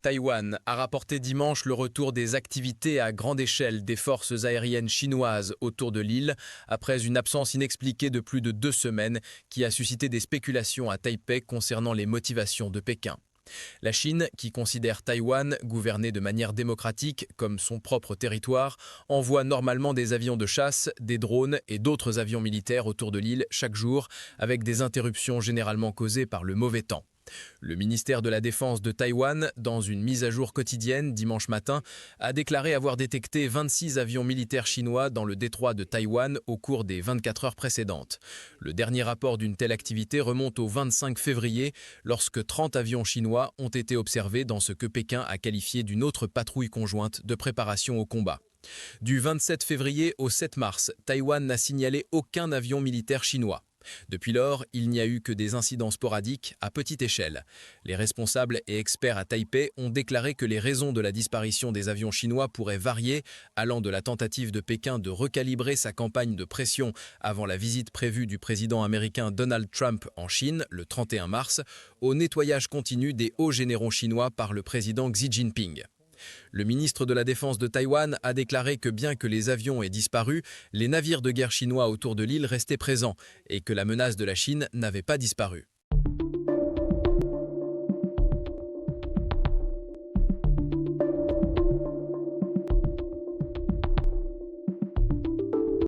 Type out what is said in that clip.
Taïwan a rapporté dimanche le retour des activités à grande échelle des forces aériennes chinoises autour de l'île, après une absence inexpliquée de plus de 2 semaines qui a suscité des spéculations à Taipei concernant les motivations de Pékin. La Chine, qui considère Taïwan, gouverné de manière démocratique, comme son propre territoire, envoie normalement des avions de chasse, des drones et d'autres avions militaires autour de l'île chaque jour, avec des interruptions généralement causées par le mauvais temps. Le ministère de la Défense de Taïwan, dans une mise à jour quotidienne dimanche matin, a déclaré avoir détecté 26 avions militaires chinois dans le détroit de Taïwan au cours des 24 heures précédentes. Le dernier rapport d'une telle activité remonte au 25 février, lorsque 30 avions chinois ont été observés dans ce que Pékin a qualifié d'une autre patrouille conjointe de préparation au combat. Du 27 février au 7 mars, Taïwan n'a signalé aucun avion militaire chinois. Depuis lors, il n'y a eu que des incidents sporadiques à petite échelle. Les responsables et experts à Taipei ont déclaré que les raisons de la disparition des avions chinois pourraient varier, allant de la tentative de Pékin de recalibrer sa campagne de pression avant la visite prévue du président américain Donald Trump en Chine le 31 mars, au nettoyage continu des hauts généraux chinois par le président Xi Jinping. Le ministre de la Défense de Taïwan a déclaré que bien que les avions aient disparu, les navires de guerre chinois autour de l'île restaient présents et que la menace de la Chine n'avait pas disparu.